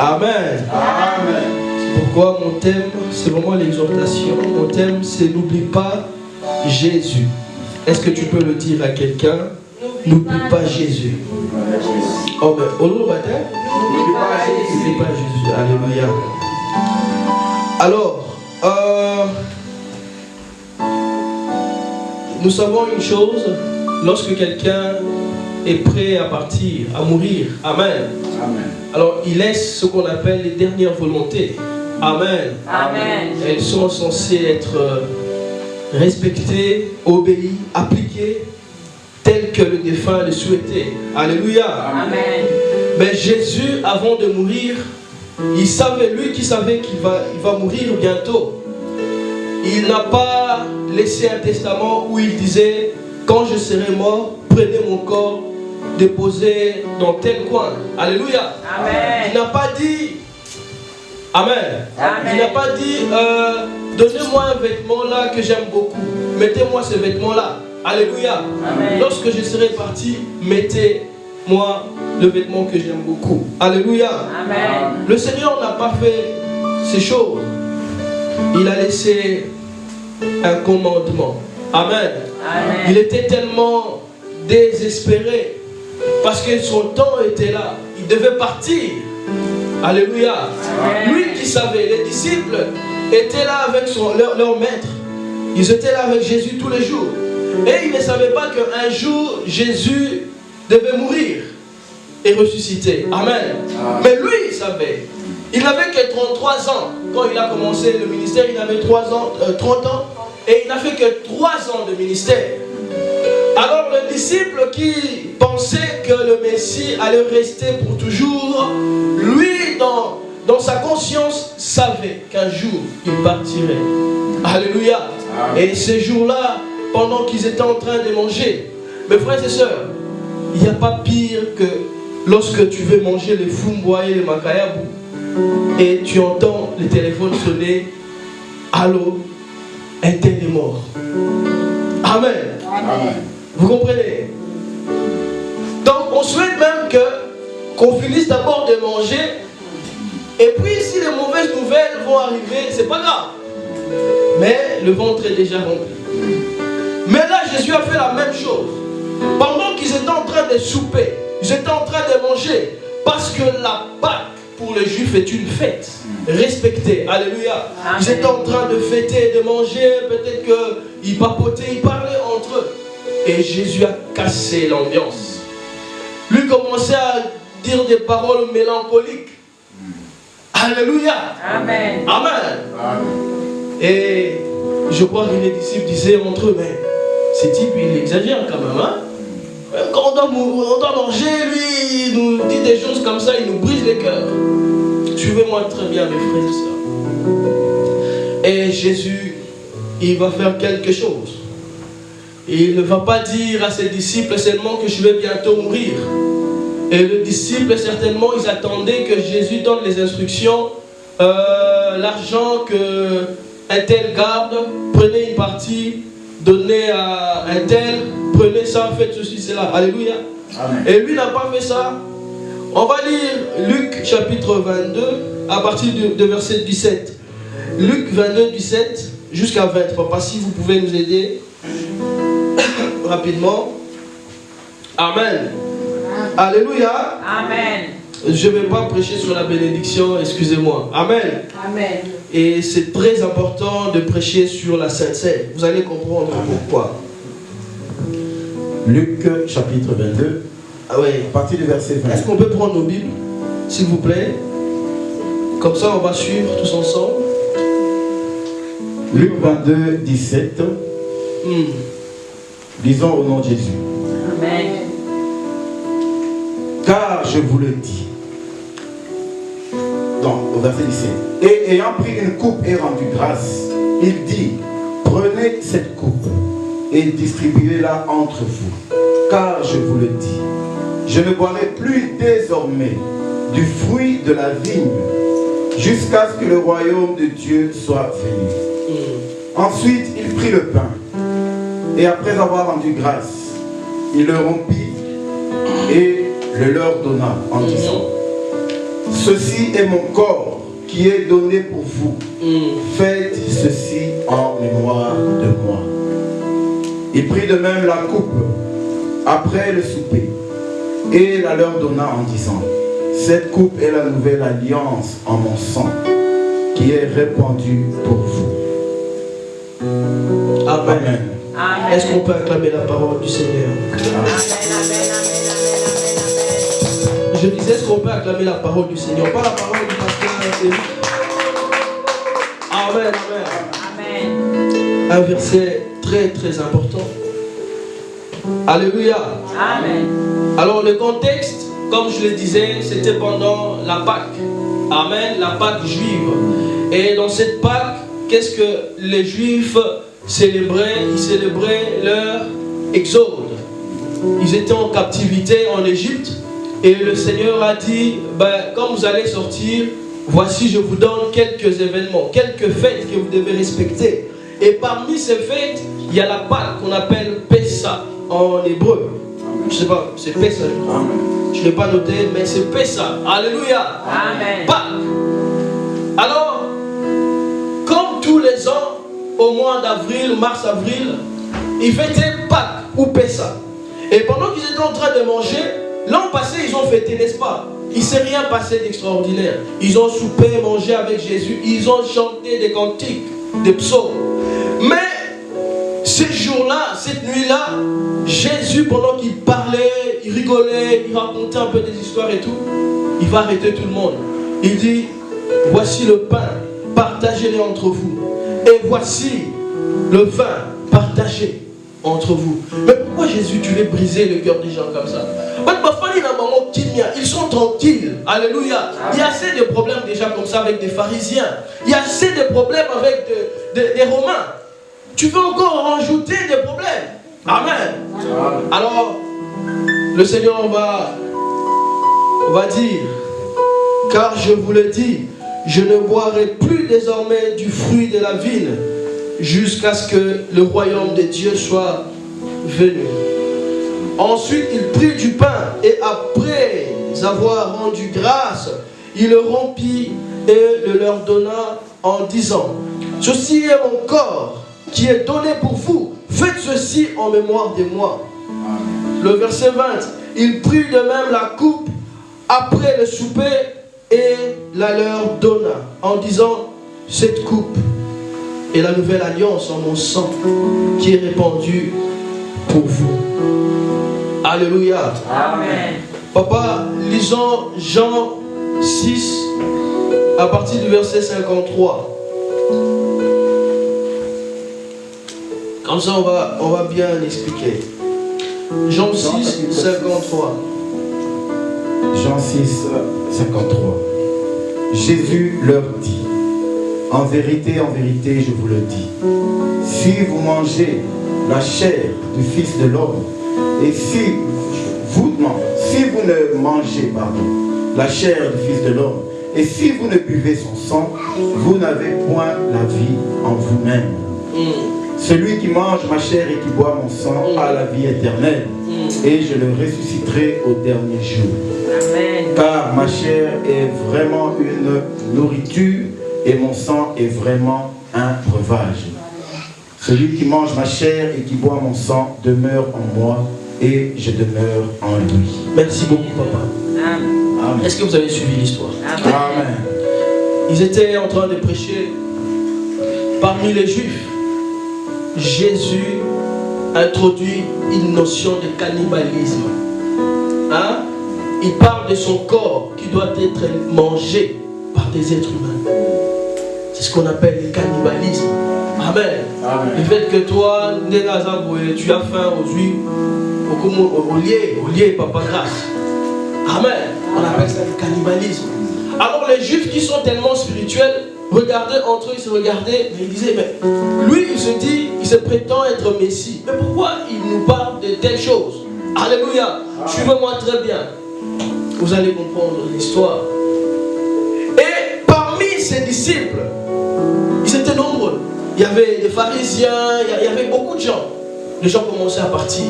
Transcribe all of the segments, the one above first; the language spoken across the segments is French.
Amen. Amen. C'est pourquoi mon thème, c'est vraiment l'exhortation. Mon thème, c'est n'oublie pas Jésus. Est-ce que tu peux le dire à quelqu'un? N'oublie pas Jésus. Oh, mais au nom du baptême, n'oublie pas Jésus. N'oublie pas Jésus. Alléluia. Alors, nous savons une chose, lorsque quelqu'un est prêt à partir, à mourir, Amen. Amen. Alors, il laisse ce qu'on appelle les dernières volontés. Amen. Amen. Elles sont censées être respectées, obéies, appliquées, telles que le défunt le souhaitait. Alléluia. Amen. Mais Jésus, avant de mourir, il savait, lui qui savait qu'il va mourir bientôt. Il n'a pas laissé un testament où il disait, quand je serai mort, prenez mon corps, déposez dans tel coin. Alléluia. Amen. Il n'a pas dit, Amen. Amen. Il n'a pas dit, donnez-moi un vêtement là que j'aime beaucoup. Mettez-moi ce vêtement là. Alléluia. Amen. Lorsque je serai parti, mettez-moi le vêtement que j'aime beaucoup. Alléluia. Amen. Le Seigneur n'a pas fait ces choses. Il a laissé un commandement. Amen. Amen. Il était tellement désespéré parce que son temps était là. Il devait partir. Alléluia. Amen. Lui qui savait, les disciples étaient là avec leur maître. Ils étaient là avec Jésus tous les jours. Et ils ne savaient pas qu'un jour, Jésus devait mourir et ressusciter. Amen. Mais lui, il savait. Il n'avait que 33 ans. Quand il a commencé le ministère, il avait 30 ans. Et il n'a fait que 3 ans de ministère. Alors le disciple qui pensait que le Messie allait rester pour toujours, lui, dans sa conscience, savait qu'un jour, il partirait. Alléluia. Et ce jour-là, pendant qu'ils étaient en train de manger, mes frères et sœurs, il n'y a pas pire que lorsque tu veux manger les fumbois et les makayabou et tu entends le téléphone sonner. Allô, un tel est mort. Amen. Amen. Vous comprenez? Donc on souhaite même qu'on finisse d'abord de manger. Et puis si les mauvaises nouvelles vont arriver, c'est pas grave. Mais le ventre est déjà rempli. Mais là Jésus a fait la même chose. Pendant qu'ils étaient en train de souper, ils étaient en train de manger. Parce que la Pâque pour les Juifs est une fête respectée. Alléluia. Amen. Ils étaient en train de fêter, de manger. Peut-être qu'ils papotaient, ils parlaient entre eux. Et Jésus a cassé l'ambiance. Lui commençait à dire des paroles mélancoliques. Alléluia. Amen. Amen. Et je crois que les disciples disaient entre eux, mais ce type il exagère quand même. Hein? Quand on doit manger, lui il nous dit des choses comme ça, il nous brise les cœurs. Suivez-moi très bien mes frères et sœurs. Et Jésus, il va faire quelque chose. Il ne va pas dire à ses disciples seulement que je vais bientôt mourir. Et les disciples, certainement, ils attendaient que Jésus donne les instructions. L'argent que un tel garde, prenez une partie, donnez à un tel, prenez ça, faites ceci, cela. Alléluia. Amen. Et lui n'a pas fait ça. On va lire Luc chapitre 22 à partir de verset 17. Luc 22, 17 jusqu'à 20. Papa, si vous pouvez nous aider rapidement. Amen. Alléluia. Amen. Je ne vais pas prêcher sur la bénédiction, excusez-moi. Amen. Amen. Et c'est très important de prêcher sur la Sainte Seine. Vous allez comprendre pourquoi. Luc chapitre 22, Ah ouais. à partir du verset 20. Est-ce qu'on peut prendre nos Bibles, s'il vous plaît? Comme ça, on va suivre tous ensemble. Luc 22, 17. Lisons au nom de Jésus. Amen. Car je vous le dis. Donc, au verset 17. Et ayant pris une coupe et rendu grâce, il dit, prenez cette coupe et distribuez-la entre vous. Car je vous le dis, je ne boirai plus désormais du fruit de la vigne jusqu'à ce que le royaume de Dieu soit venu. Ensuite, il prit le pain et après avoir rendu grâce, il le rompit et le leur donna en disant, Ceci est mon corps qui est donné pour vous. Faites ceci en mémoire de moi. Il prit de même la coupe après le souper et la leur donna en disant, cette coupe est la nouvelle alliance en mon sang qui est répandue pour vous. Amen. Amen. Est-ce qu'on peut acclamer la parole du Seigneur? Je disais, est-ce qu'on peut acclamer la parole du Seigneur? Pas la parole du pasteur Éric. Amen, amen. Amen. Un verset très très important. Alléluia. Amen. Alors le contexte, comme je le disais, c'était pendant la Pâque. Amen, la Pâque juive. Et dans cette Pâque, qu'est-ce que les Juifs célébraient? Ils célébraient leur exode. Ils étaient en captivité en Égypte. Et le Seigneur a dit, quand vous allez sortir, voici je vous donne quelques événements, quelques fêtes que vous devez respecter. Et parmi ces fêtes, il y a la Pâque qu'on appelle Pessa en hébreu. Je ne sais pas, c'est Pessa, je crois. Je ne l'ai pas noté, mais c'est Pessa. Alléluia. Amen. Pâques. Alors, comme tous les ans, au mois d'avril, mars-avril, ils fêtaient Pâques ou Pessa. Et pendant qu'ils étaient en train de manger, l'an passé, ils ont fêté, n'est-ce pas? Il ne s'est rien passé d'extraordinaire. Ils ont soupé, mangé avec Jésus. Ils ont chanté des cantiques, des psaumes. Mais ces jours-là, cette nuit-là, Jésus, pendant qu'il parlait, il rigolait, il racontait un peu des histoires et tout, il va arrêter tout le monde. Il dit, voici le pain, partagez-le entre vous. Et voici le vin, partagez entre vous. Mais pourquoi Jésus, tu veux briser le cœur des gens comme ça? Ils sont tranquilles. Alléluia. Il y a assez de problèmes déjà comme ça avec des pharisiens. Il y a assez de problèmes avec des Romains. Tu veux encore rajouter des problèmes? Amen. Alors, le Seigneur va dire, car je vous le dis, je ne boirai plus désormais du fruit de la vigne jusqu'à ce que le royaume de Dieu soit venu. Ensuite, il prit du pain et après avoir rendu grâce, il le rompit et le leur donna en disant, ceci est mon corps qui est donné pour vous. Faites ceci en mémoire de moi. Le verset 20, il prit de même la coupe après le souper et la leur donna en disant, cette coupe est la nouvelle alliance en mon sang qui est répandue pour vous. Alléluia. Amen. Papa, lisons Jean 6 à partir du verset 53. Comme ça, on va bien l'expliquer. Jean 6, 53. Jean 6, 53. Jésus leur dit, en vérité, je vous le dis, si vous mangez la chair du Fils de l'homme, et si vous ne mangez la chair du Fils de l'homme, et si vous ne buvez son sang, vous n'avez point la vie en vous-même. Celui qui mange ma chair et qui boit mon sang a la vie éternelle, et je le ressusciterai au dernier jour. Amen. Car ma chair est vraiment une nourriture, et mon sang est vraiment un breuvage. Celui qui mange ma chair et qui boit mon sang demeure en moi, et je demeure en lui. Merci beaucoup, papa. Amen. Est-ce que vous avez suivi l'histoire? Amen. Ils étaient en train de prêcher parmi les Juifs. Jésus introduit une notion de cannibalisme. Hein? Il parle de son corps qui doit être mangé par des êtres humains. C'est ce qu'on appelle le cannibalisme. Amen. Amen. Le fait que toi, tu as faim aujourd'hui, au lieu, papa, grâce. Amen. On appelle ça le cannibalisme. Alors les Juifs qui sont tellement spirituels, regardaient entre eux, ils se regardaient, mais ils disaient, mais lui il se dit, il se prétend être Messie. Mais pourquoi il nous parle de telles choses? Alléluia. Suivez-moi très bien. Vous allez comprendre l'histoire. Et parmi ses disciples, ils étaient nombreux. Il y avait des pharisiens, il y avait beaucoup de gens. Les gens commençaient à partir.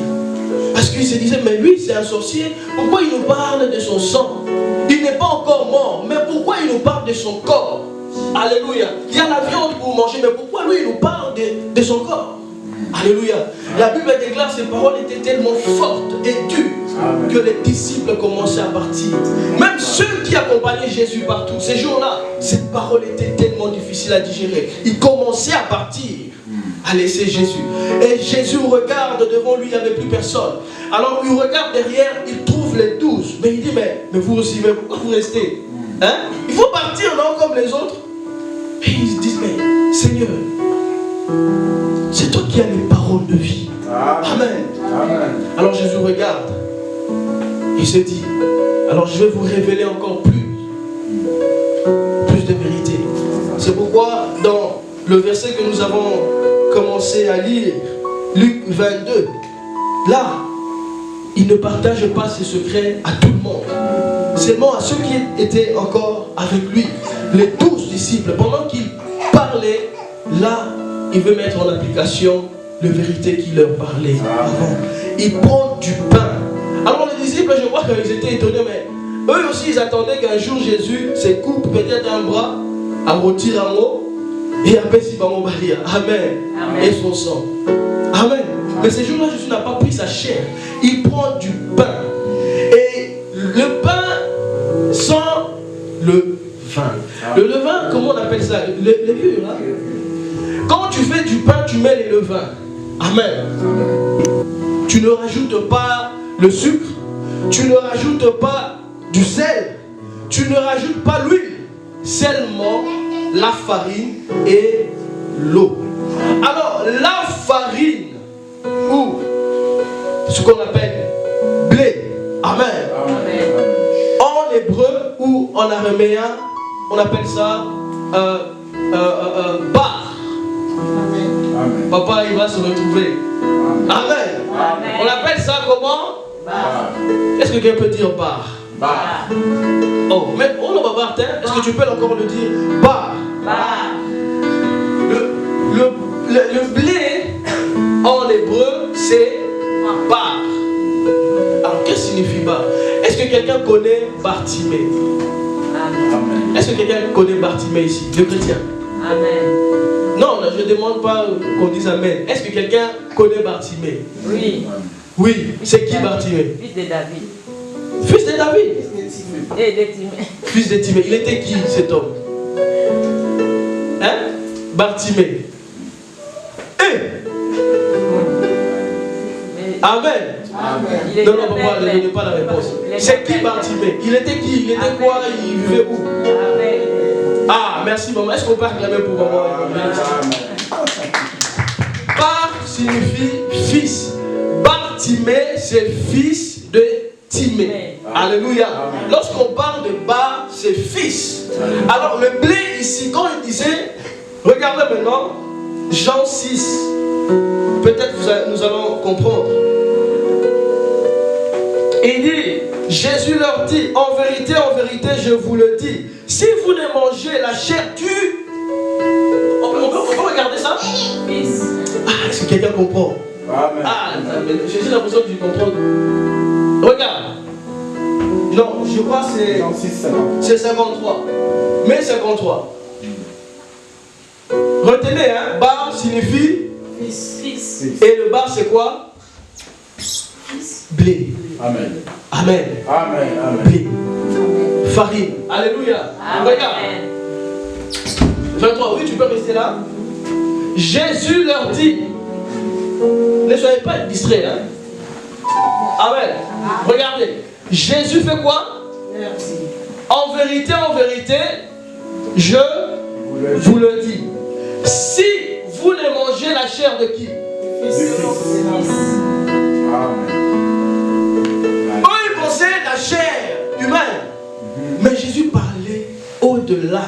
Parce qu'il se disait, mais lui c'est un sorcier, pourquoi il nous parle de son sang? Il n'est pas encore mort, mais pourquoi il nous parle de son corps? Alléluia. Il y a la viande pour manger, mais pourquoi lui il nous parle de son corps? Alléluia. La Bible déclare ces paroles étaient tellement fortes et dures que les disciples commençaient à partir. Même ceux qui accompagnaient Jésus partout, ces jours-là, ces paroles étaient tellement difficiles à digérer. Ils commençaient à partir, à laisser Jésus. Et Jésus regarde devant lui, il n'y avait plus personne. Alors il regarde derrière, il trouve les 12. Mais il dit, mais vous aussi, mais pourquoi vous restez? Hein? Il faut partir, non, comme les autres. Et ils se disent, mais Seigneur, c'est toi qui as les paroles de vie. Amen. Amen. Alors Jésus regarde. Il se dit, alors je vais vous révéler encore plus de vérité. C'est pourquoi dans le verset que nous avons commencé à lire, Luc 22, là, il ne partage pas ses secrets à tout le monde. Seulement à ceux qui étaient encore avec lui, les 12 disciples. Pendant qu'il parlait, là, il veut mettre en application la vérité qu'il leur parlait avant. Il prend du pain. Alors les disciples, je vois qu'ils étaient étonnés, mais eux aussi, ils attendaient qu'un jour Jésus se coupe peut-être un bras, à rôtir un mot, et après s'il va m'emballer. Amen. Et son sang. Amen. Mais ce jour-là, Jésus n'a pas pris sa chair. Il prend du pain. Et le pain sans le vin. Le levain, comment on appelle ça? Levure, hein? Quand tu fais du pain, tu mets les levains. Amen. Tu ne rajoutes pas le sucre. Tu ne rajoutes pas du sel. Tu ne rajoutes pas l'huile. Seulement la farine et l'eau. Alors, la farine, ou ce qu'on appelle blé. Amen. En hébreu ou en araméen, on appelle ça bar. Amen. Papa, il va se retrouver. Amen. Amen. On appelle ça comment? Bar. Est-ce que quelqu'un peut dire bar? Bar. Oh, mais on le va est-ce que tu peux encore le dire? Bar. Bar. Le blé en hébreu, c'est bar. Alors, qu'est-ce que signifie bar? Est-ce que quelqu'un connaît Bartimée? Amen. Est-ce que quelqu'un connaît Bartimée ici, le chrétien? Amen. Non, je ne demande pas qu'on dise Amen. Est-ce que quelqu'un connaît Bartimée? Oui. Oui, c'est qui Bartimée? Fils de David. Fils de David? Et de Timée. Fils de Timée. Il était qui cet homme? Hein? Bartimée. Amen. Amen. Non, papa, ne donne pas la réponse. C'est qui Bartimée? Il était qui? Il était quoi? Il vivait où? Amen. Ah, merci maman. Est-ce qu'on peut acclamer pour maman? Bar signifie fils. Bartimée, c'est fils de Timée. Alléluia. Lorsqu'on parle de bar, c'est fils. Alors le blé ici, quand il disait, regardez maintenant, Jean 6. Peut-être nous allons comprendre. Il dit, Jésus leur dit, en vérité, je vous le dis, si vous ne mangez la chair du... On peut regarder ça? Fils. Ah, est-ce que quelqu'un comprend? Amen. Ah, j'ai l'impression que tu comprends. Regarde. Non, je crois que c'est 53. Mais 53. Retenez, hein, bar signifie fils. Et le bar c'est quoi? Blé. Amen. Amen. Amen. Amen. Blé. Farine. Alléluia. Amen. Regarde. 23, oui, tu peux rester là. Jésus leur dit, ne soyez pas distraits, hein. Amen. Regardez. Jésus fait quoi? En vérité, je vous le dis. Si vous ne mangez la chair de qui? Eux, ils pensaient la chair humaine. Mais Jésus parlait au-delà.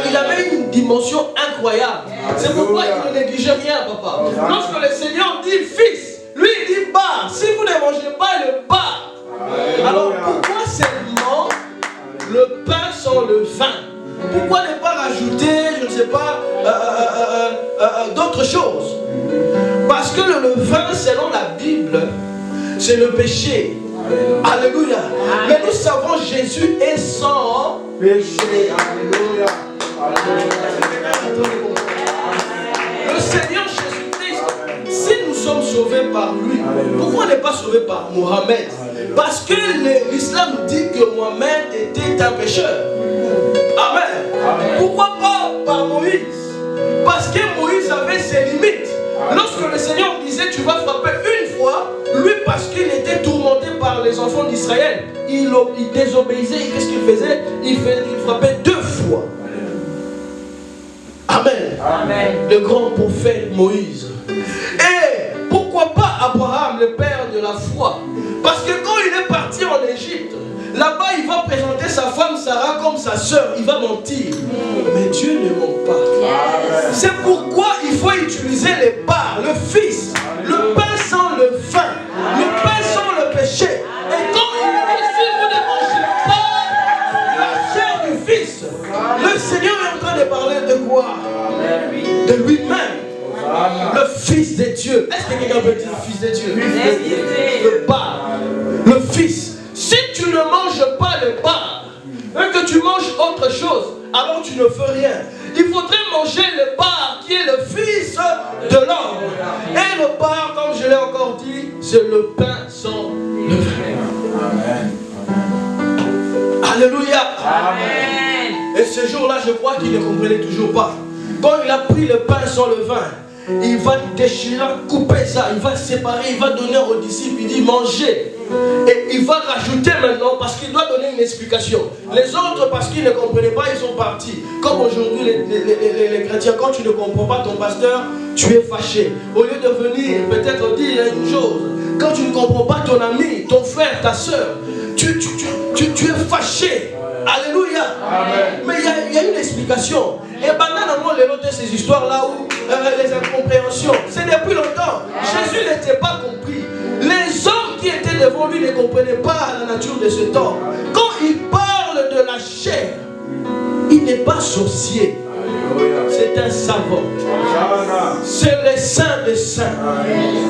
Il avait une dimension incroyable. C'est pourquoi il ne négligeait rien, papa. Lorsque le Seigneur dit fils, lui il dit bar. Si vous ne mangez pas le bar, alors pourquoi seulement le pain sans le vin? Pourquoi ne pas rajouter, je ne sais pas, d'autres choses? Parce que le vin, selon la Bible, c'est le péché. Alléluia. Mais nous savons Jésus est sans Péché. Alléluia. Le Seigneur Jésus-Christ, si nous sommes sauvés par lui, pourquoi on n'est pas sauvé par Mohamed? Parce que l'islam dit que Mohamed était un pécheur. Amen. Pourquoi pas par Moïse? Parce que Moïse avait ses limites. Lorsque le Seigneur disait tu vas frapper une fois, lui parce qu'il était tourmenté par les enfants d'Israël, il désobéissait. Qu'est-ce qu'il faisait? Il frappait 2 fois. Amen. Amen. Le grand prophète Moïse. Et pourquoi pas Abraham, le père de la foi? Parce que quand il est parti en Égypte, là-bas il va présenter sa femme Sarah comme sa soeur. Il va mentir. Mais Dieu ne ment pas. C'est pourquoi il faut utiliser les parts, le fils, le pain sans le vin, le pain sans le péché. Et quand il dit si vous ne mangez pas la chair du fils, le Seigneur est en train de parler de quoi? De lui-même. Le Fils de Dieu. Est-ce que quelqu'un peut dire Fils de Dieu? Le bar. Le Fils. Si tu ne manges pas le bar, et que tu manges autre chose, alors tu ne fais rien. Il faudrait manger le bar qui est le Fils de l'homme. Et le bar, comme je l'ai encore dit, c'est le pain sans le vin. Amen. Alléluia. Amen. Et ce jour-là, je crois qu'il ne comprenait toujours pas. Quand il a pris le pain sans le vin, il va déchirer, couper ça, il va séparer, il va donner aux disciples, il dit mangez. Et il va rajouter maintenant parce qu'il doit donner une explication. Les autres, parce qu'ils ne comprenaient pas, ils sont partis. Comme aujourd'hui les chrétiens, quand tu ne comprends pas ton pasteur, tu es fâché. Au lieu de venir peut-être dire une chose, quand tu ne comprends pas ton ami, ton frère, ta soeur, tu es fâché. Alléluia. Amen. Mais il y a une explication. Et maintenant, les autres, ces histoires-là où les incompréhensions, c'est depuis longtemps. Jésus n'était pas compris. Les hommes qui étaient devant lui ne comprenaient pas la nature de cet homme. Quand il parle de la chair, il n'est pas sorcier. C'est un savant. C'est le saint des saints.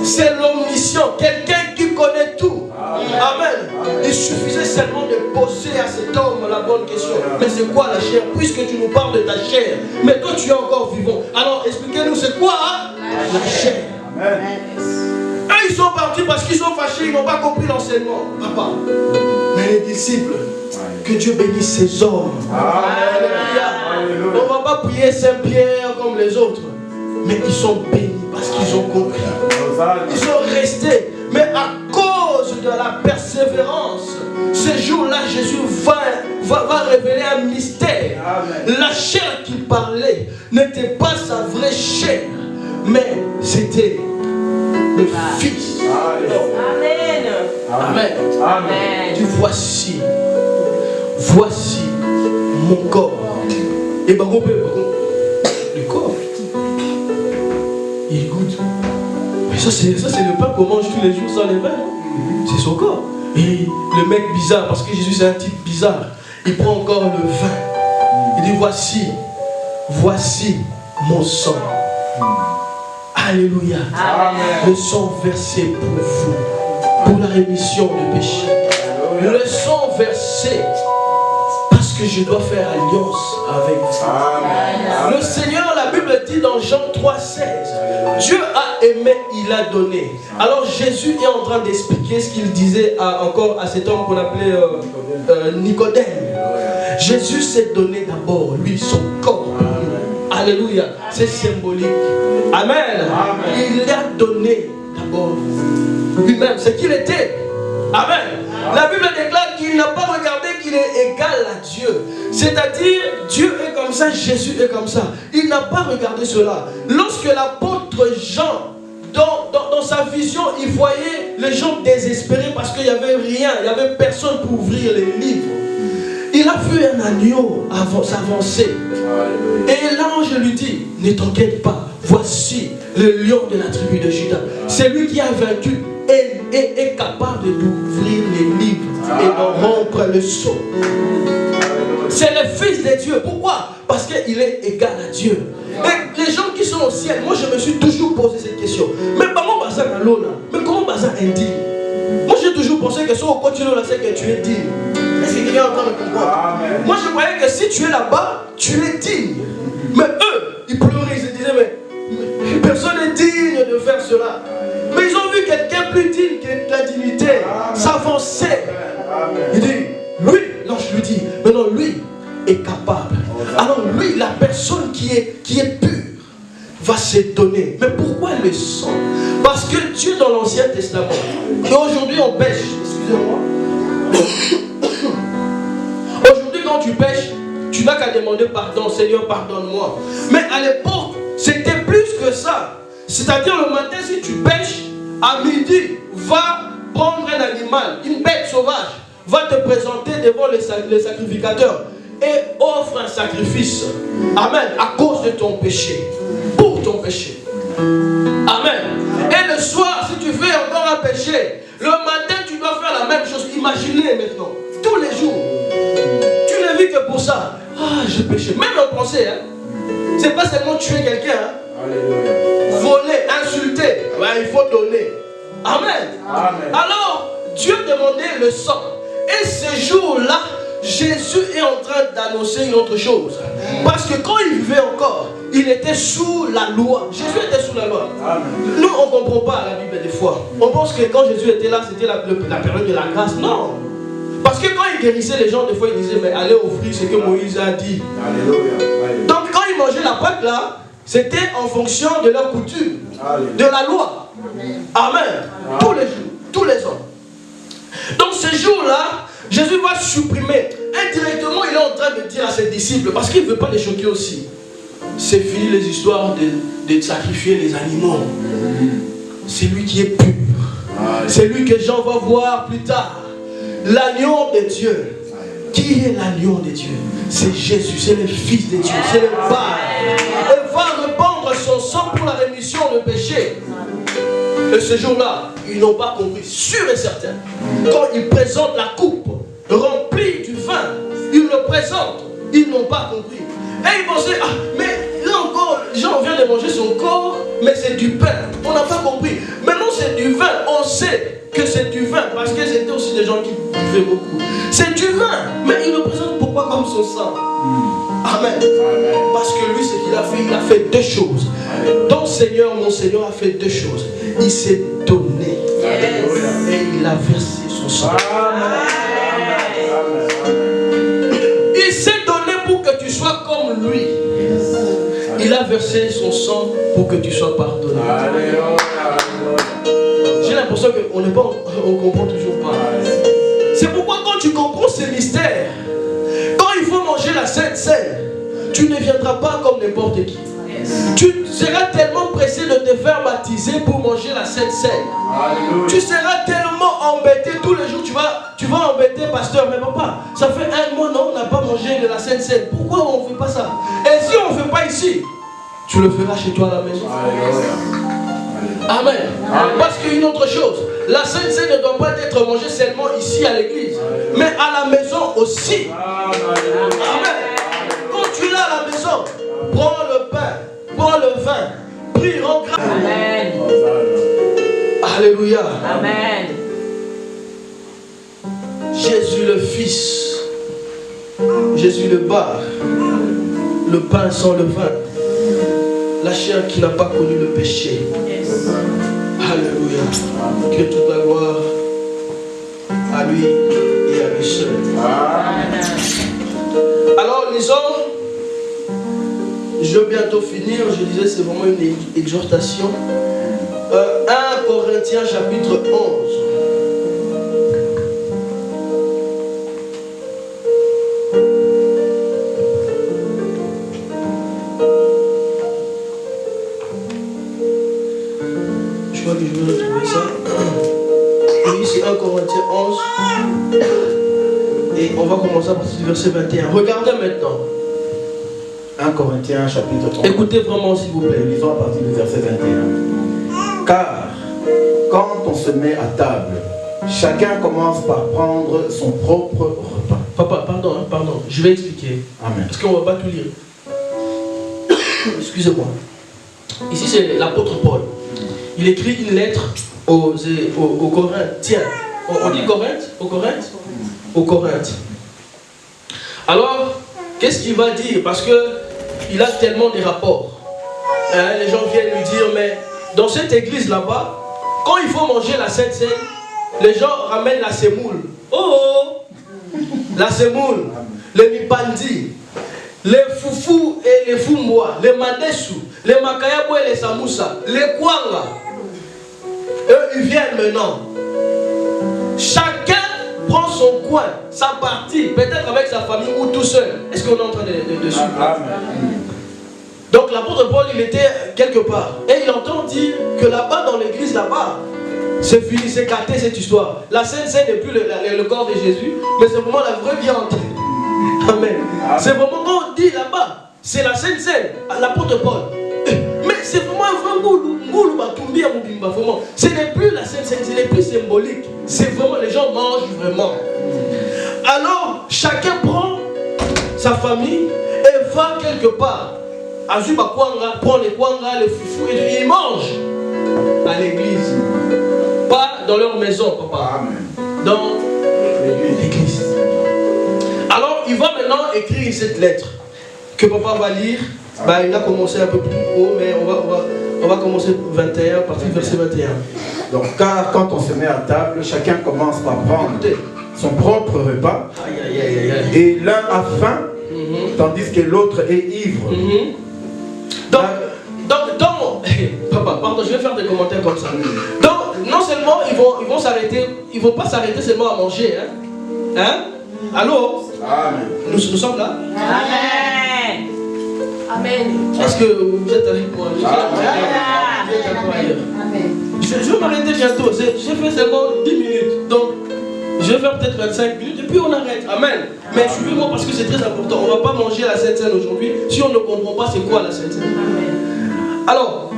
C'est l'omniscient. Quelqu'un qui connaît tout. Amen. Il suffisait seulement de poser à cet homme la bonne question. Mais c'est quoi la chair? Puisque tu nous parles de ta chair. Mais toi tu es encore vivant. Alors expliquez-nous c'est quoi la chair. Eux ils sont partis parce qu'ils sont fâchés. Ils n'ont pas compris l'enseignement. Papa. Mais les disciples, que Dieu bénisse ces hommes. Alléluia. On ne va pas prier Saint-Pierre comme les autres. Mais ils sont bénis parce qu'ils ont compris. Ils sont restés. Mais à cause de la persévérance, ce jour-là, Jésus va révéler un mystère. Amen. La chair qu'il parlait n'était pas sa vraie chair, mais c'était le Fils. Amen. Amen. Amen. Tu voici mon corps. Et le corps, il goûte. Mais ça c'est le pain qu'on mange tous les jours sans les vins. C'est son corps. Et le mec bizarre, parce que Jésus c'est un type bizarre, il prend encore le vin. Il dit voici mon sang. Alléluia. Amen. Le sang versé pour vous, pour la rémission de péché. Le sang versé parce que je dois faire alliance avec vous. Amen. Le Seigneur, la Bible dit dans Jean 3,16, Dieu a aimé, il a donné. Alors Jésus est en train d'expliquer ce qu'il disait encore à cet homme qu'on appelait Nicodème. Jésus s'est donné d'abord, lui, son corps. Alléluia. C'est symbolique. Amen. Amen. Il a donné d'abord lui-même ce qu'il était. Amen. La Bible déclare qu'il n'a pas regardé qu'il est égal à Dieu. C'est-à-dire, Dieu est comme ça, Jésus est comme ça. Il n'a pas regardé cela. Lorsque l'apôtre Jean, dans sa vision, il voyait les gens désespérés parce qu'il n'y avait rien, il n'y avait personne pour ouvrir les livres. Il a vu un agneau s'avancer. Et l'ange lui dit, ne t'inquiète pas, voici le lion de la tribu de Juda. C'est lui qui a vaincu et est capable d'ouvrir les livres et d'en rompre le sceau. C'est le Fils de Dieu. Pourquoi? Parce qu'il est égal à Dieu. Et les gens qui sont au ciel, moi je me suis toujours posé cette question. Mais comment bazar à l'eau là? Mais comment bazar indigne? toujours pensé que si on continue là, c'est que tu es digne. Est-ce que quelqu'un est en train de comprendre? Moi, je croyais que si tu es là-bas, tu es digne. Mais eux, ils pleuraient, ils se disaient, mais personne n'est digne de faire cela. Mais ils ont vu quelqu'un plus digne que la dignité s'avancer. Il dit, lui, l'ange lui dit, maintenant lui est capable. Alors lui, la personne qui est pure, va se donner. Mais pourquoi le sang? Parce que Dieu dans l'Ancien Testament, et aujourd'hui on pêche, excusez-moi. Aujourd'hui quand tu pêches, tu n'as qu'à demander pardon, Seigneur pardonne-moi. Mais à l'époque, c'était plus que ça. C'est-à-dire le matin, si tu pêches, à midi, va prendre un animal, une bête sauvage, va te présenter devant le sacrificateur et offre un sacrifice. Amen. À cause de ton péché. Pour ton péché. Amen. Et le soir, si tu fais encore un péché, le matin, tu dois faire la même chose. Imaginez maintenant, tous les jours. Tu ne vis que pour ça. Ah, j'ai péché. Même en pensée, hein. C'est pas seulement tuer quelqu'un, hein. Voler, insulter. Ouais, il faut donner. Amen. Amen. Alors, Dieu demandait le sang. Et ce jour-là, Jésus est en train d'annoncer une autre chose. Parce que quand il vivait encore, il était sous la loi. Jésus était sous la loi. Amen. Nous, on ne comprend pas la Bible des fois. On pense que quand Jésus était là, c'était la période de la grâce. Non. Parce que quand il guérissait les gens, des fois, il disait, mais allez offrir ce que Moïse a dit. Alléluia. Donc quand ils mangeaient la pâte là, c'était en fonction de leur coutume, de la loi. Amen. Tous les jours, tous les ans. Donc ce jour-là, Jésus va supprimer. Indirectement, il est en train de dire à ses disciples, parce qu'il ne veut pas les choquer aussi. C'est fini les histoires de sacrifier les animaux. C'est lui qui est pur. C'est lui que Jean va voir plus tard. L'agneau de Dieu. Qui est l'agneau de Dieu? C'est Jésus, c'est le Fils de Dieu, c'est le Père. Il va répandre son sang pour la rémission de péché. Et ce jour-là, ils n'ont pas compris, sûr et certain. Quand il présente la coupe remplie du vin, il le présente, ils n'ont pas compris. Et ils pensaient, ah, mais là encore, Jean vient de manger son corps, mais c'est du pain. On n'a pas compris. Maintenant, c'est du vin. On sait que c'est du vin, parce que c'était aussi des gens qui buvaient beaucoup. C'est du vin, mais il le présente pourquoi comme son sang? Amen. Parce que lui, ce qu'il a fait, il a fait deux choses. Ton Seigneur, mon Seigneur a fait deux choses. Il s'est donné et il a versé son sang. Il s'est donné pour que tu sois comme lui. Il a versé son sang pour que tu sois pardonné. J'ai l'impression qu'on ne comprend toujours pas. C'est pourquoi quand tu comprends ces mystères, quand il faut manger la Sainte Seine, tu ne viendras pas comme n'importe qui. Tu seras tellement pressé de te faire baptiser pour manger la Sainte Seine. Tu seras tellement embêté tous les jours. Tu vas embêter pasteur. Mais papa, ça fait un mois, non, on n'a pas mangé de la Sainte Seine. Pourquoi on ne fait pas ça? Et si on ne fait pas ici, tu le feras chez toi à la maison. Amen. Parce qu'une autre chose, la Sainte Seine ne doit pas être mangée seulement ici à l'église, mais à la maison aussi. Amen. Quand tu l'as à la maison, prends le pain, prends le vin, prie, rends grâce. Amen. Alléluia. Amen. Jésus le Fils, Jésus le bar, le pain sans le vin, la chair qui n'a pas connu le péché. Alléluia. Que toute la gloire à lui et à lui seul. Amen. Alors lisons. Je vais bientôt finir. Je disais c'est vraiment une exhortation. 1 Corinthiens chapitre 11. Je crois que je vais retrouver ça. Oui, c'est 1 Corinthiens 11. Et on va commencer à partir du verset 21. Regardez maintenant. 1 Corinthiens chapitre 11. Écoutez vraiment s'il vous plaît. Lisons à partir du verset 21. Car quand on se met à table, chacun commence par prendre son propre repas. Papa, pardon. Je vais expliquer. Amen. Parce qu'on ne va pas tout lire. Excusez-moi. Ici c'est l'apôtre Paul. Il écrit une lettre aux Corinthiens. On dit Corinthe? Au Corinthe? Au Corinthe. Alors, qu'est-ce qu'il va dire? Parce qu'il a tellement de rapports. Hein, les gens viennent lui dire, mais dans cette église là-bas, quand il faut manger la Sainte Seine, les gens ramènent la semoule. Oh! La semoule, les mipandi, les foufous et les fumbois, les madesu, les makayabo et les samoussa, les kwanga. Eux, ils viennent maintenant. Chacun prend son coin, sa partie, peut-être avec sa famille ou tout seul. Est-ce qu'on est en train de suivre? Donc l'apôtre Paul, il était quelque part. Et il entend dire que là-bas, dans l'église, là-bas, c'est fini, c'est gâté cette histoire. La Sainte Seine n'est plus le corps de Jésus, mais c'est vraiment la vraie viande. Amen. C'est vraiment quand on dit là-bas, c'est la Sainte Seine, l'apôtre Paul. Mais c'est vraiment un vrai goulou, vraiment. Ce n'est plus la Sainte Seine, ce n'est plus symbolique. C'est vraiment, les gens mangent vraiment. Alors, chacun prend sa famille et va quelque part. Azuba Kwanga prend les Kwanga, les foufous et ils mangent à l'église. Pas dans leur maison, papa. Amen. Dans l'église. Alors, il va maintenant écrire cette lettre que papa va lire. Bah, il a commencé un peu plus haut, mais on va commencer 21, à partir du verset 21. Donc, car quand on se met à table, chacun commence par prendre son propre repas. Et l'un a faim, tandis que l'autre est ivre. Donc, papa, pardon, je vais faire des commentaires comme ça. Donc, non seulement ils vont s'arrêter, ils vont pas s'arrêter seulement à manger, hein? Allô? Amen. Nous sommes là? Amen. Amen. Est-ce que vous êtes avec moi? Je vais m'arrêter bientôt. J'ai fait seulement 10 minutes. Donc, je vais faire peut-être 25 minutes et puis on arrête. Amen. Mais suivez-moi parce que c'est très important. On ne va pas manger la Sainte Seine aujourd'hui si on ne comprend pas c'est quoi la Sainte Seine. Alors,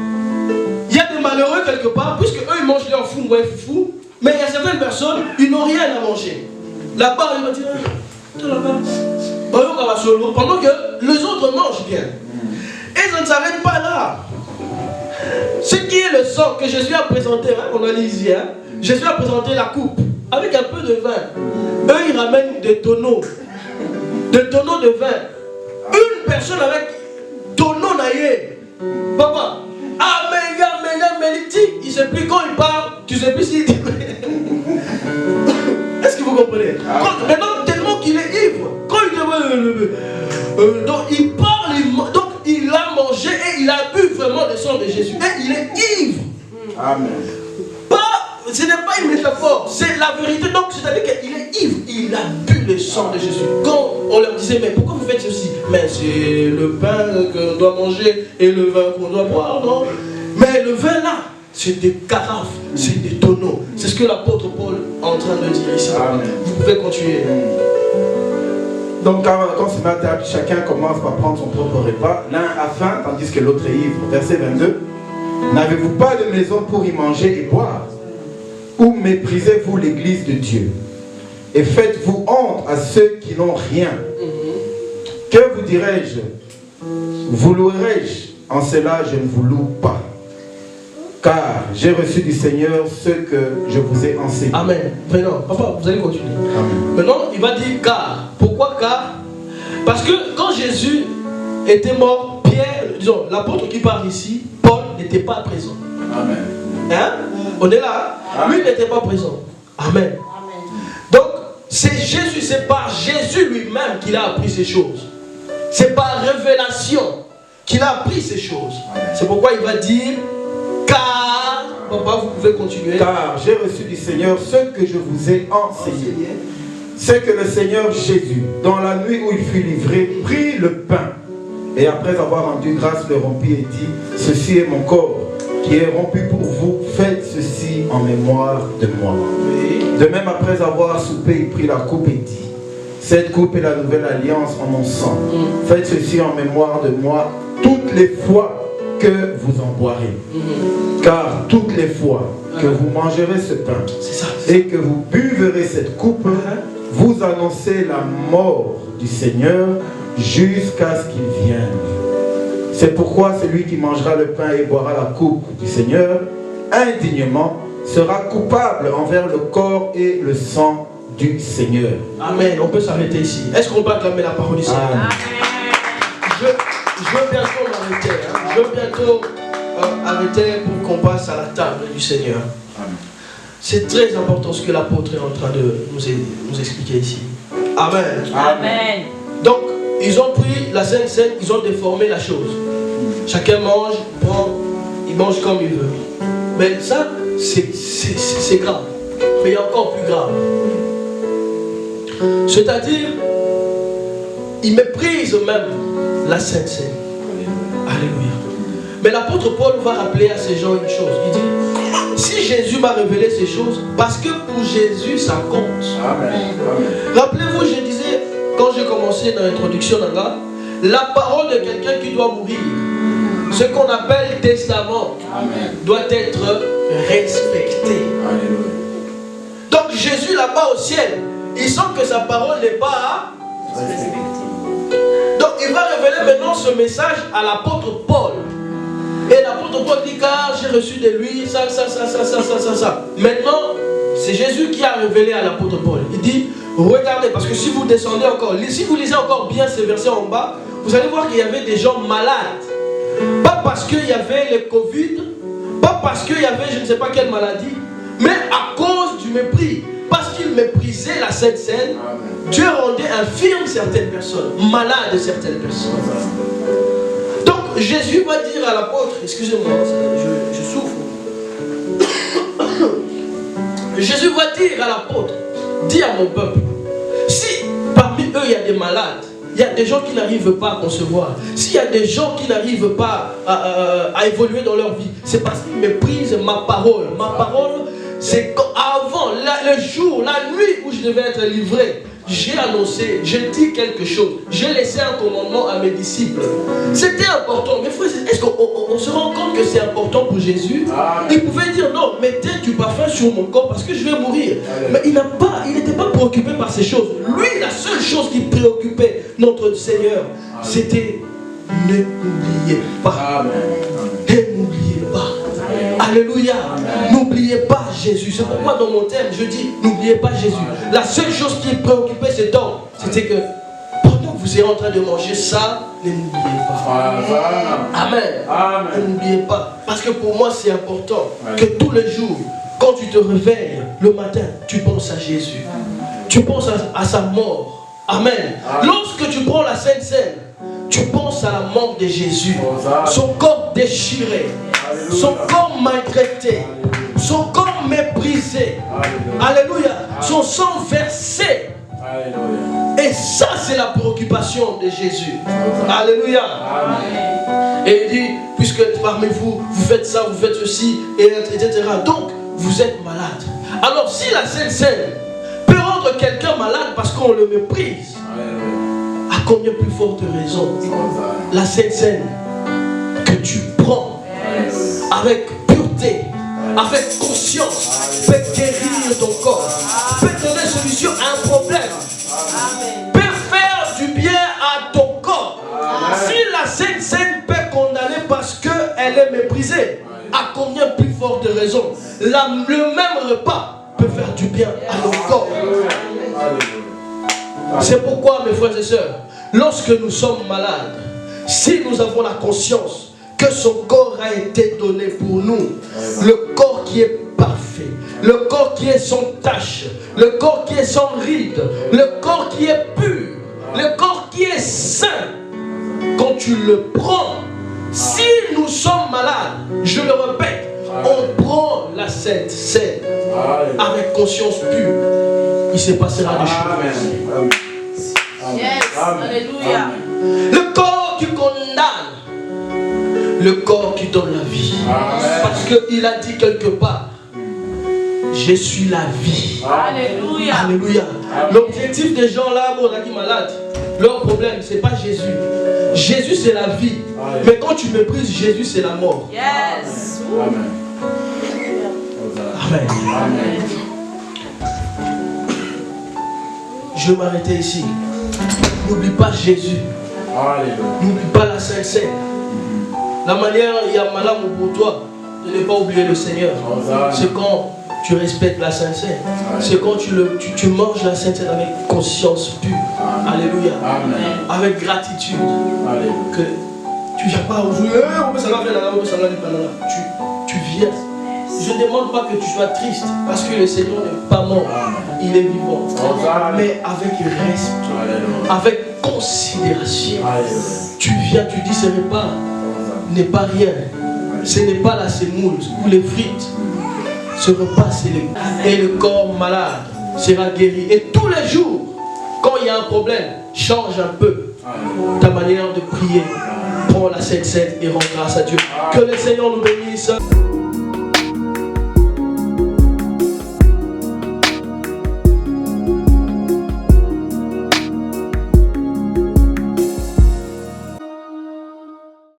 il y a des malheureux quelque part, puisque eux ils mangent leur fou, ouais, foufou, mais il y a certaines personnes, ils n'ont rien à manger. Là-bas, ils vont dire, pendant que les autres mangent bien. Et ça ne s'arrête pas là. Ce qui est le sang que Jésus a présenté, hein, on a dit ici, hein, Jésus a présenté la coupe avec un peu de vin. Eux, ils ramènent des tonneaux de vin. Une personne avec tonneau naïe. Papa, il ne sait plus quand il parle, tu ne sais plus s'il dit. Est-ce que vous comprenez? Maintenant, tellement qu'il est ivre, quand il dit, donc il parle, donc il a mangé et il a bu vraiment le sang de Jésus. Et il est ivre. Amen. Ce n'est pas une métaphore, c'est la vérité. Donc, c'est-à-dire qu'il est ivre. Il a bu le sang de Jésus. Quand on leur disait, mais pourquoi vous faites ceci? Mais c'est le pain qu'on doit manger et le vin qu'on doit boire, non? Mais le vin là, c'est des carafes, c'est des tonneaux. C'est ce que l'apôtre Paul est en train de dire ici. Amen. Vous pouvez continuer. Donc, quand on se met à table, chacun commence par prendre son propre repas. L'un a faim, tandis que l'autre est ivre. Verset 22. N'avez-vous pas de maison pour y manger et boire? Ou méprisez-vous l'église de Dieu? Et faites-vous honte à ceux qui n'ont rien? Que vous dirai-je? Vous louerai-je? En cela, je ne vous loue pas. Car j'ai reçu du Seigneur ce que je vous ai enseigné. Amen. Maintenant, papa, vous allez continuer. Amen. Maintenant, il va dire car. Pourquoi car? Parce que quand Jésus était mort, Pierre, disons, l'apôtre qui parle ici, Paul n'était pas présent. Amen. Hein? On est là. Lui n'était pas présent. Amen. Donc, c'est Jésus, c'est par Jésus lui-même qu'il a appris ces choses. C'est par révélation qu'il a appris ces choses. C'est pourquoi il va dire car, papa, vous pouvez continuer. Car j'ai reçu du Seigneur ce que je vous ai enseigné. C'est que le Seigneur Jésus, dans la nuit où il fut livré, prit le pain et après avoir rendu grâce, le rompit et dit, ceci est mon corps qui est rompu pour vous, faites ceci en mémoire de moi. De même, après avoir soupé, il prit la coupe et dit, cette coupe est la nouvelle alliance en mon sang. Faites ceci en mémoire de moi toutes les fois que vous en boirez. Car toutes les fois que vous mangerez ce pain et que vous buverez cette coupe, vous annoncez la mort du Seigneur jusqu'à ce qu'il vienne. C'est pourquoi celui qui mangera le pain et boira la coupe du Seigneur indignement sera coupable envers le corps et le sang du Seigneur. Amen. On peut s'arrêter ici. Est-ce qu'on peut acclamer la parole du Seigneur? Amen. Je veux bientôt m'arrêter. Je veux bientôt arrêter pour qu'on passe à la table du Seigneur. C'est très important ce que l'apôtre est en train de nous expliquer ici. Amen. Amen. Donc, ils ont pris la Sainte Seine, ils ont déformé la chose. Chacun mange, prend, il mange comme il veut. Mais ça, c'est grave. Mais il y a encore plus grave. C'est-à-dire, ils méprisent même la Sainte Seine. Alléluia. Mais l'apôtre Paul va rappeler à ces gens une chose. Il dit, si Jésus m'a révélé ces choses, parce que pour Jésus, ça compte. Amen. Rappelez-vous, je disais, quand j'ai commencé dans l'introduction, la parole de quelqu'un qui doit mourir, ce qu'on appelle testament, doit être respecté. Donc Jésus là-bas au ciel, il sent que sa parole n'est pas respectée. Donc il va révéler maintenant ce message à l'apôtre Paul. Et l'apôtre Paul dit, car j'ai reçu de lui ça. Maintenant, c'est Jésus qui a révélé à l'apôtre Paul. Il dit, regardez, parce que si vous descendez encore, si vous lisez encore bien ces versets en bas, vous allez voir qu'il y avait des gens malades. Pas parce qu'il y avait le Covid, pas parce qu'il y avait je ne sais pas quelle maladie, mais à cause du mépris. Parce qu'ils méprisaient la Sainte Seine, Dieu rendait infirme certaines personnes, malades certaines personnes. Donc Jésus va dire à l'apôtre, excusez-moi, je souffre. Jésus va dire à l'apôtre, dis à mon peuple, si parmi eux il y a des malades, il y a des gens qui n'arrivent pas à concevoir, s'il y a des gens qui n'arrivent pas à évoluer dans leur vie, c'est parce qu'ils méprisent ma parole. Ma parole, c'est avant, le jour, la nuit où je devais être livré, j'ai annoncé, j'ai dit quelque chose, j'ai laissé un commandement à mes disciples. C'était important. Mais frère, est-ce qu'on se rend compte que c'est important pour Jésus? Il pouvait dire non, mettez du parfum sur mon corps parce que je vais mourir. Mais il n'était pas préoccupé par ces choses. Lui, la seule chose qui préoccupait notre Seigneur, c'était ne m'oubliez pas. Ne m'oubliez pas. Alléluia. N'oubliez pas Jésus. C'est pourquoi dans mon thème, je dis, n'oubliez pas Jésus. La seule chose qui préoccupait cet homme, c'était que pendant que vous êtes en train de manger ça, ne m'oubliez pas. Amen. Ne m'oubliez pas. Parce que pour moi, c'est important que tous les jours, quand tu te réveilles le matin, tu penses à Jésus. Tu penses à sa mort. Amen. Lorsque tu prends la Sainte Seine, tu penses à la mort de Jésus. Son corps déchiré. Son corps maltraité, son corps méprisé, alléluia, son sang versé. Et ça, c'est la préoccupation de Jésus. Alléluia. Et il dit, puisque parmi vous, vous faites ça, vous faites ceci, etc. Donc, vous êtes malade. Alors, si la Sainte Seine peut rendre quelqu'un malade parce qu'on le méprise, à combien plus forte raison la Sainte Seine que tu prends avec pureté, avec conscience, peut guérir ton corps, peut donner solution à un problème, peut faire du bien à ton corps. Si la Sainte Seine peut condamner parce qu'elle est méprisée, à combien plus forte raison le même repas peut faire du bien à ton corps. C'est pourquoi, mes frères et sœurs, lorsque nous sommes malades, si nous avons la conscience que son corps a été donné pour nous, le corps qui est parfait, le corps qui est sans tache, le corps qui est sans ride, le corps qui est pur, le corps qui est sain, quand tu le prends, si nous sommes malades, je le répète, on prend la Sainte Seine avec conscience pure, il se passera des choses. Yes, alléluia. Le corps qui condamne, le corps qui donne la vie. Parce qu'il a dit quelque part, je suis la vie. Alléluia. Alléluia. L'objectif des gens là, on a dit malades, leur problème, ce n'est pas Jésus. Jésus, c'est la vie. Mais quand tu méprises Jésus, c'est la mort. Yes. Amen. Amen. Je vais m'arrêter ici. N'oublie pas Jésus. N'oublie pas la Sainte Seine. La manière, il y a malade pour toi. de ne pas oublier le Seigneur. C'est quand tu respectes la Sainte Seine. C'est quand tu manges la Sainte Seine avec conscience pure. Alléluia. Avec gratitude. Que tu ne viens pas aujourd'hui. Tu viens. Je ne demande pas que tu sois triste parce que le Seigneur n'est pas mort. Il est vivant. Mais avec respect, avec considération. Tu viens, tu dis ce repas n'est pas rien. Ce n'est pas la semoule ou les frites. Ce repas, c'est le... Et le corps malade sera guéri. Et tous les jours, quand il y a un problème, change un peu ta manière de prier. Prends la Sainte Seine et rends grâce à Dieu. Que le Seigneur nous bénisse.